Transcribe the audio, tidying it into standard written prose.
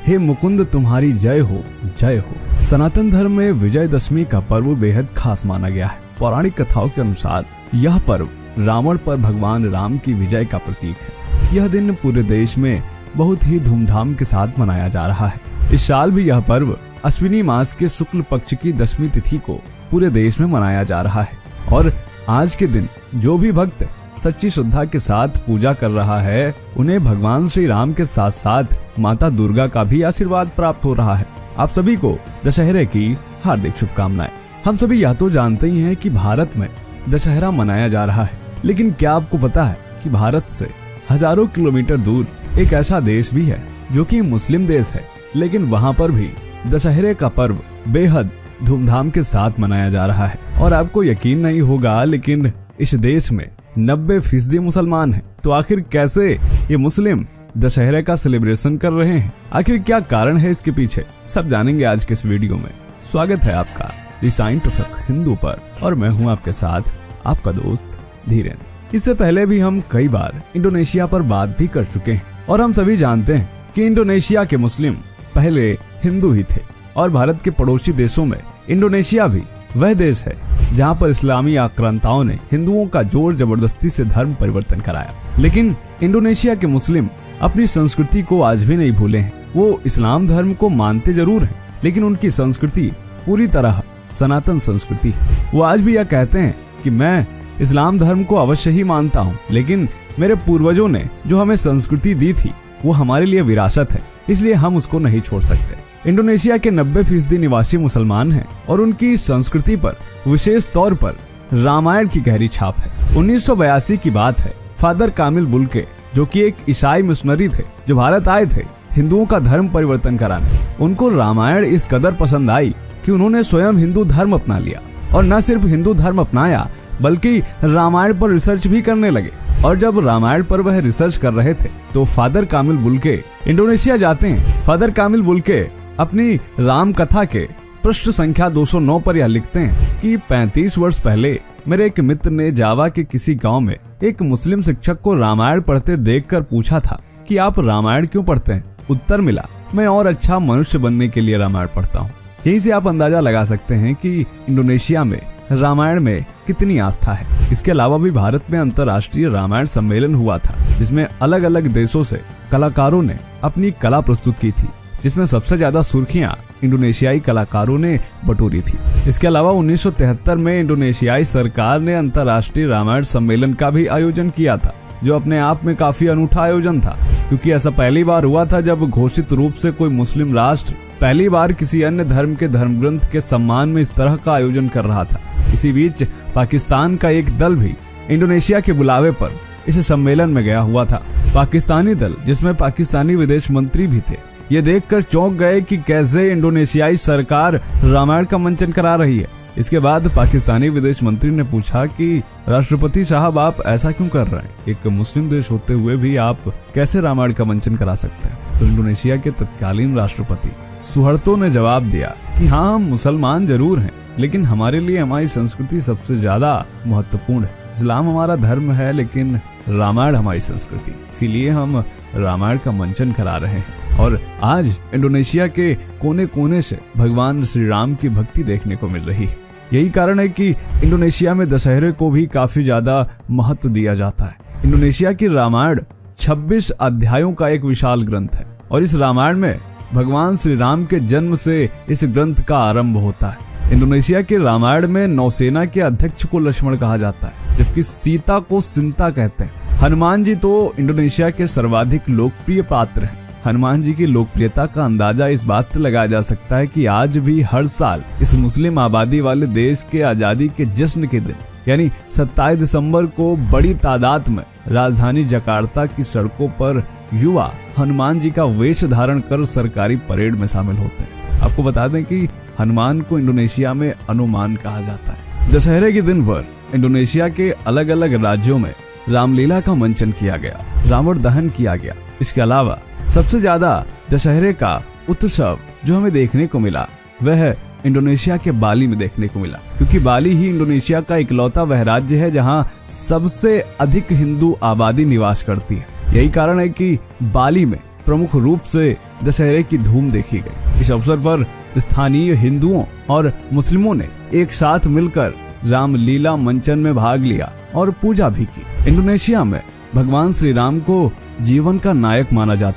हे मुकुंद तुम्हारी जय हो जय हो। सनातन धर्म में विजयदशमी का पर्व बेहद खास माना गया है। पौराणिक कथाओं के अनुसार यह पर्व रावण पर भगवान राम की विजय का प्रतीक है। यह दिन पूरे देश में बहुत ही धूमधाम के साथ मनाया जा रहा है। इस साल भी यह पर्व अश्विनी मास के शुक्ल पक्ष की दशमी तिथि को पूरे देश में मनाया जा रहा है। और आज के दिन जो भी भक्त सच्ची श्रद्धा के साथ पूजा कर रहा है, उन्हें भगवान श्री राम के साथ साथ माता दुर्गा का भी आशीर्वाद प्राप्त हो रहा है। आप सभी को दशहरे की हार्दिक शुभकामनाएं। हम सभी यह तो जानते ही हैं कि भारत में दशहरा मनाया जा रहा है, लेकिन क्या आपको पता है कि भारत से हजारों किलोमीटर दूर एक ऐसा देश भी है जो कि मुस्लिम देश है, लेकिन वहाँ पर भी दशहरे का पर्व बेहद धूमधाम के साथ मनाया जा रहा है। और आपको यकीन नहीं होगा, लेकिन इस देश में 90% मुसलमान हैं। तो आखिर कैसे ये मुस्लिम दशहरे का सेलिब्रेशन कर रहे हैं, आखिर क्या कारण है इसके पीछे, सब जानेंगे आज के इस वीडियो में। स्वागत है आपका डिजाइन टू फक हिंदू पर, और मैं हूं आपके साथ आपका दोस्त धीरेन। इससे पहले भी हम कई बार इंडोनेशिया पर बात भी कर चुके हैं, और हम सभी जानते हैं कि इंडोनेशिया के मुस्लिम पहले हिंदू ही थे। और भारत के पड़ोसी देशों में इंडोनेशिया भी वह देश है जहां पर इस्लामी आक्रांताओं ने हिंदुओं का जोर जबरदस्ती से धर्म परिवर्तन कराया। लेकिन इंडोनेशिया के मुस्लिम अपनी संस्कृति को आज भी नहीं भूले हैं। वो इस्लाम धर्म को मानते जरूर हैं, लेकिन उनकी संस्कृति पूरी तरह सनातन संस्कृति है। वो आज भी यह कहते हैं कि मैं इस्लाम धर्म को अवश्य ही मानता हूँ, लेकिन मेरे पूर्वजों ने जो हमें संस्कृति दी थी वो हमारे लिए विरासत है, इसलिए हम उसको नहीं छोड़ सकते। इंडोनेशिया के 90% निवासी मुसलमान हैं और उनकी संस्कृति पर विशेष तौर पर रामायण की गहरी छाप है। 1982 की बात है। फादर कामिल बुल्के, जो कि एक ईसाई मिशनरी थे जो भारत आए थे हिंदुओं का धर्म परिवर्तन कराने, उनको रामायण इस कदर पसंद आई कि उन्होंने स्वयं हिंदू धर्म अपना लिया। और न सिर्फ हिंदू धर्म अपनाया, बल्कि रामायण पर रिसर्च भी करने लगे। और जब रामायण पर वह रिसर्च कर रहे थे तो फादर कामिल बुल्के इंडोनेशिया जाते हैं। फादर कामिल बुल्के अपनी राम कथा के पृष्ठ संख्या 209 पर यह लिखते हैं कि 35 वर्ष पहले मेरे एक मित्र ने जावा के किसी गांव में एक मुस्लिम शिक्षक को रामायण पढ़ते देखकर पूछा था कि आप रामायण क्यों पढ़ते हैं। उत्तर मिला, मैं और अच्छा मनुष्य बनने के लिए रामायण पढ़ता हूँ। यहीं से आप अंदाजा लगा सकते हैं कि इंडोनेशिया में रामायण में कितनी आस्था है। इसके अलावा भी भारत में अंतर्राष्ट्रीय रामायण सम्मेलन हुआ था, जिसमें अलग अलग देशों से कलाकारों ने अपनी कला प्रस्तुत की थी, जिसमें सबसे ज्यादा सुर्खियां इंडोनेशियाई कलाकारों ने बटोरी थी। इसके अलावा 1973 में इंडोनेशियाई सरकार ने अंतर्राष्ट्रीय रामायण सम्मेलन का भी आयोजन किया था, जो अपने आप में काफी अनूठा आयोजन था, क्योंकि ऐसा पहली बार हुआ था जब घोषित रूप से कोई मुस्लिम राष्ट्र पहली बार किसी अन्य धर्म के धर्म ग्रंथ के सम्मान में इस तरह का आयोजन कर रहा था। इसी बीच पाकिस्तान का एक दल भी इंडोनेशिया के बुलावे पर इस सम्मेलन में गया हुआ था। पाकिस्तानी दल, जिसमें पाकिस्तानी विदेश मंत्री भी थे, ये देखकर चौंक गए कि कैसे इंडोनेशियाई सरकार रामायण का मंचन करा रही है। इसके बाद पाकिस्तानी विदेश मंत्री ने पूछा कि राष्ट्रपति साहब, आप ऐसा क्यों कर रहे हैं? एक मुस्लिम देश होते हुए भी आप कैसे रामायण का मंचन करा सकते हैं? तो इंडोनेशिया के तत्कालीन राष्ट्रपति सुहर्तो ने जवाब दिया कि हाँ, हम मुसलमान जरूर हैं, लेकिन हमारे लिए हमारी संस्कृति सबसे ज्यादा महत्वपूर्ण है। इस्लाम हमारा धर्म है, लेकिन रामायण हमारी संस्कृति, इसीलिए हम रामायण का मंचन करा रहे हैं। और आज इंडोनेशिया के कोने कोने से भगवान श्री राम की भक्ति देखने को मिल रही है। यही कारण है कि इंडोनेशिया में दशहरे को भी काफी ज्यादा महत्व दिया जाता है। इंडोनेशिया की रामायण 26 अध्यायों का एक विशाल ग्रंथ है, और इस रामायण में भगवान श्री राम के जन्म से इस ग्रंथ का आरंभ होता है। इंडोनेशिया के रामायण में नौसेना के अध्यक्ष को लक्ष्मण कहा जाता है, जबकि सीता को सिंता कहते हैं। हनुमान जी तो इंडोनेशिया के सर्वाधिक लोकप्रिय पात्र हैं। हनुमान जी की लोकप्रियता का अंदाजा इस बात से लगाया जा सकता है कि आज भी हर साल इस मुस्लिम आबादी वाले देश के आजादी के जश्न के दिन, यानी 27 दिसंबर को बड़ी तादाद में राजधानी जकार्ता की सड़कों पर युवा हनुमान जी का वेश धारण कर सरकारी परेड में शामिल होते हैं। आपको बता दें कि हनुमान को इंडोनेशिया में हनुमान कहा जाता है। दशहरे के दिन पर इंडोनेशिया के अलग अलग राज्यों में रामलीला का मंचन किया गया, रावण दहन किया गया। इसके अलावा सबसे ज्यादा दशहरे का उत्सव जो हमें देखने को मिला वह इंडोनेशिया के बाली में देखने को मिला, क्योंकि बाली ही इंडोनेशिया का इकलौता वह राज्य है जहां सबसे अधिक हिंदू आबादी निवास करती है। यही कारण है कि बाली में प्रमुख रूप से दशहरे की धूम देखी गई। इस अवसर पर स्थानीय हिंदुओं और मुस्लिमों ने एक साथ मिलकर रामलीला मंचन में भाग लिया और पूजा भी की। इंडोनेशिया में भगवान श्री राम को जीवन का नायक माना जाता है।